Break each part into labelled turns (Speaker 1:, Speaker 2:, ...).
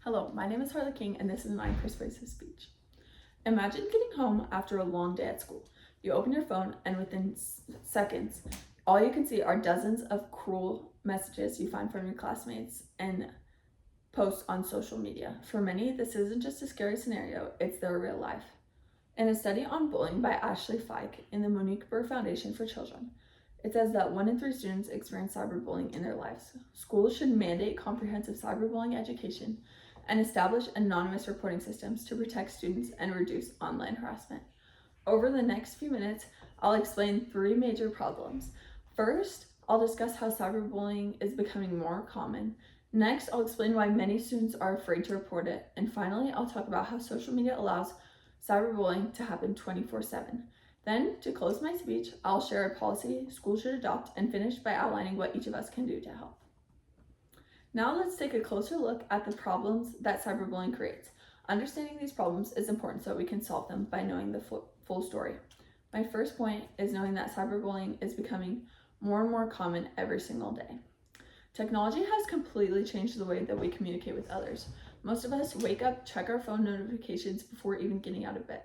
Speaker 1: Hello, my name is Harley King and this is my persuasive speech. Imagine getting home after a long day at school. You open your phone and within seconds, all you can see are dozens of cruel messages you find from your classmates and posts on social media. For many, this isn't just a scary scenario, it's their real life. In a study on bullying by Ashley Fike in the Monique Burr Foundation for Children, it says that 1 in 3 students experience cyberbullying in their lives. Schools should mandate comprehensive cyberbullying education and establish anonymous reporting systems to protect students and reduce online harassment. Over the next few minutes, I'll explain 3 major problems. First, I'll discuss how cyberbullying is becoming more common. Next, I'll explain why many students are afraid to report it. And finally, I'll talk about how social media allows cyberbullying to happen 24/7. Then, to close my speech, I'll share a policy schools should adopt and finish by outlining what each of us can do to help. Now let's take a closer look at the problems that cyberbullying creates. Understanding these problems is important so we can solve them by knowing the full story. My first point is knowing that cyberbullying is becoming more and more common every single day. Technology has completely changed the way that we communicate with others. Most of us wake up, check our phone notifications before even getting out of bed.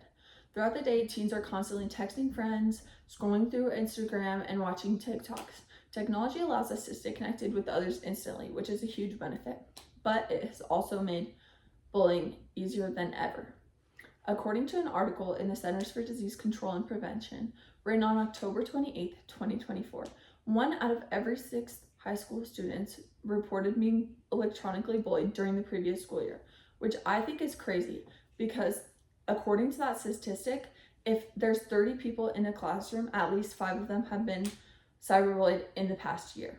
Speaker 1: Throughout the day, teens are constantly texting friends, scrolling through Instagram, and watching TikToks. Technology allows us to stay connected with others instantly, which is a huge benefit, but it has also made bullying easier than ever. According to an article in the Centers for Disease Control and Prevention, written on October 28, 2024, 1 out of every 6 high school students reported being electronically bullied during the previous school year, which I think is crazy because according to that statistic, if there's 30 people in a classroom, at least 5 of them have been cyberbullied in the past year.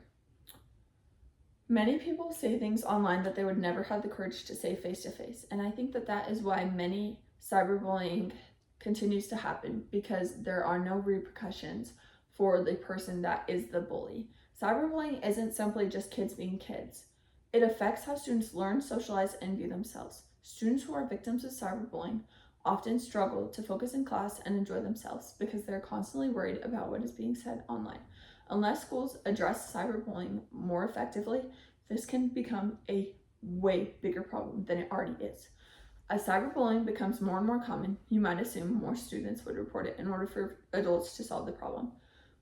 Speaker 1: Many people say things online that they would never have the courage to say face to face, and I think that is why many cyberbullying continues to happen, because there are no repercussions for the person that is the bully. Cyberbullying isn't simply just kids being kids. It affects how students learn, socialize, and view themselves. Students who are victims of cyberbullying often struggle to focus in class and enjoy themselves because they're constantly worried about what is being said online. Unless schools address cyberbullying more effectively, this can become a way bigger problem than it already is. As cyberbullying becomes more and more common, you might assume more students would report it in order for adults to solve the problem.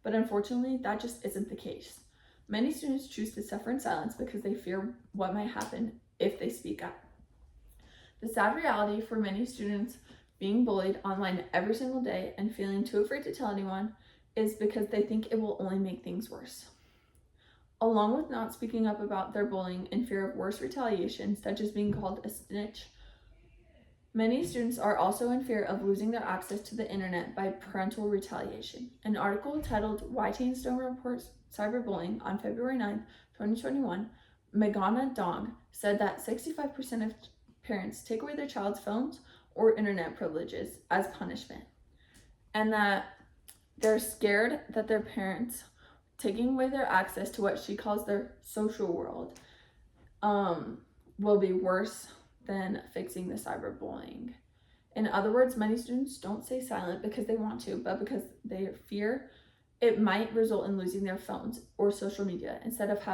Speaker 1: But unfortunately, that just isn't the case. Many students choose to suffer in silence because they fear what might happen if they speak up. The sad reality for many students being bullied online every single day and feeling too afraid to tell anyone is because they think it will only make things worse. Along with not speaking up about their bullying in fear of worse retaliation, such as being called a snitch, many students are also in fear of losing their access to the internet by parental retaliation. An article titled "Why Teens Don't Report Cyberbullying" on February 9, 2021, Meghana Dong said that 65% of parents take away their child's phones or internet privileges as punishment, and that they're scared that their parents taking away their access to what she calls their social world will be worse than fixing the cyberbullying. In other words, many students don't stay silent because they want to, but because they fear it might result in losing their phones or social media instead of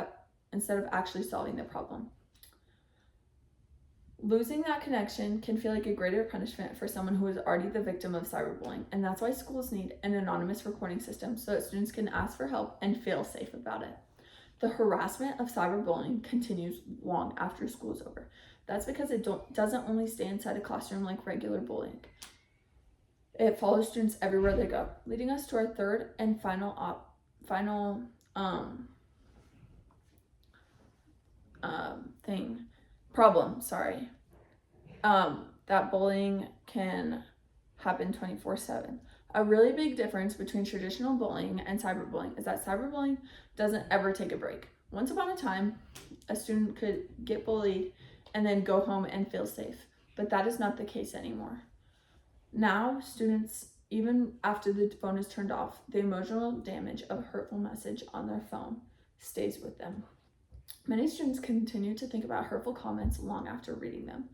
Speaker 1: actually solving the problem. Losing that connection can feel like a greater punishment for someone who is already the victim of cyberbullying, and that's why schools need an anonymous reporting system so that students can ask for help and feel safe about it. The harassment of cyberbullying continues long after school is over. That's because it doesn't only stay inside a classroom like regular bullying. It follows students everywhere they go, leading us to our third and final problem, that bullying can happen 24/7. A really big difference between traditional bullying and cyberbullying is that cyberbullying doesn't ever take a break. Once upon a time, a student could get bullied and then go home and feel safe, but that is not the case anymore. Now, students, even after the phone is turned off, the emotional damage of a hurtful message on their phone stays with them. Many students continue to think about hurtful comments long after reading them.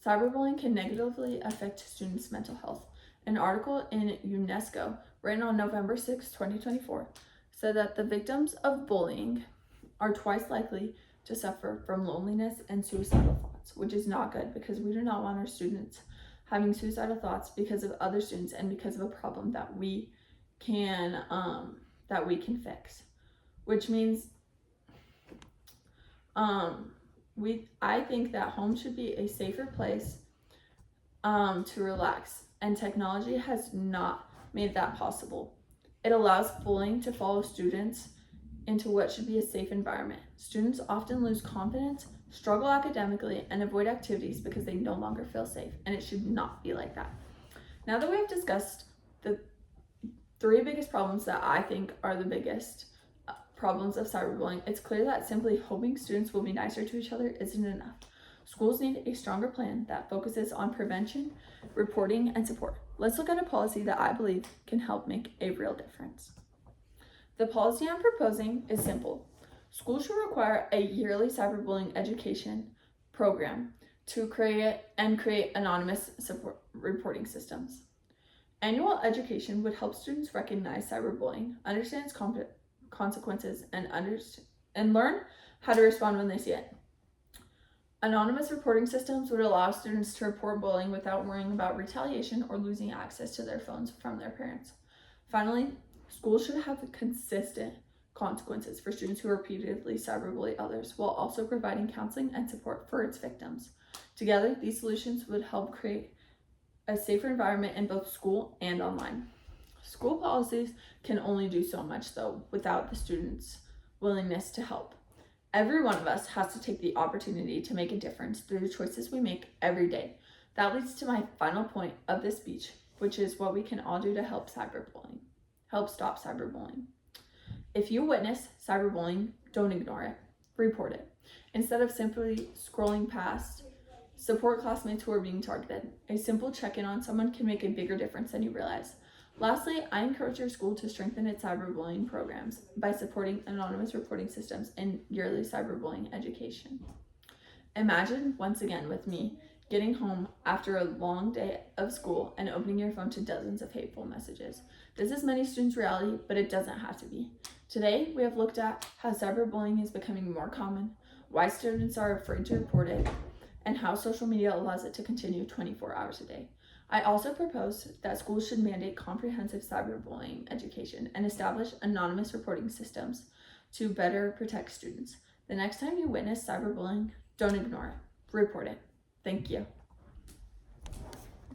Speaker 1: Cyberbullying can negatively affect students' mental health. An article in UNESCO, written on November 6, 2024, said that the victims of bullying are twice likely to suffer from loneliness and suicidal thoughts, which is not good because we do not want our students having suicidal thoughts because of other students and because of a problem that we can fix. Which means I think that home should be a safer place to relax, and technology has not made that possible. It allows bullying to follow students into what should be a safe environment. Students often lose confidence, struggle academically, and avoid activities because they no longer feel safe, and it should not be like that. Now that we have discussed the 3 biggest problems that I think are the biggest problems of cyberbullying, it's clear that simply hoping students will be nicer to each other isn't enough. Schools need a stronger plan that focuses on prevention, reporting, and support. Let's look at a policy that I believe can help make a real difference. The policy I'm proposing is simple. Schools should require a yearly cyberbullying education program to create anonymous support reporting systems. Annual education would help students recognize cyberbullying, understand its consequences, and learn how to respond when they see it. Anonymous reporting systems would allow students to report bullying without worrying about retaliation or losing access to their phones from their parents. Finally, schools should have consistent consequences for students who repeatedly cyberbully others, while also providing counseling and support for its victims. Together, these solutions would help create a safer environment in both school and online. School policies can only do so much, though, without the students' willingness to help. Every one of us has to take the opportunity to make a difference through the choices we make every day. That leads to my final point of this speech, which is what we can all do to help stop cyberbullying. If you witness cyberbullying, don't ignore it. Report it. Instead of simply scrolling past, support classmates who are being targeted. A simple check-in on someone can make a bigger difference than you realize. Lastly, I encourage your school to strengthen its cyberbullying programs by supporting anonymous reporting systems and yearly cyberbullying education. Imagine, once again with me, getting home after a long day of school and opening your phone to dozens of hateful messages. This is many students' reality, but it doesn't have to be. Today, we have looked at how cyberbullying is becoming more common, why students are afraid to report it, and how social media allows it to continue 24 hours a day. I also propose that schools should mandate comprehensive cyberbullying education and establish anonymous reporting systems to better protect students. The next time you witness cyberbullying, don't ignore it. Report it. Thank you.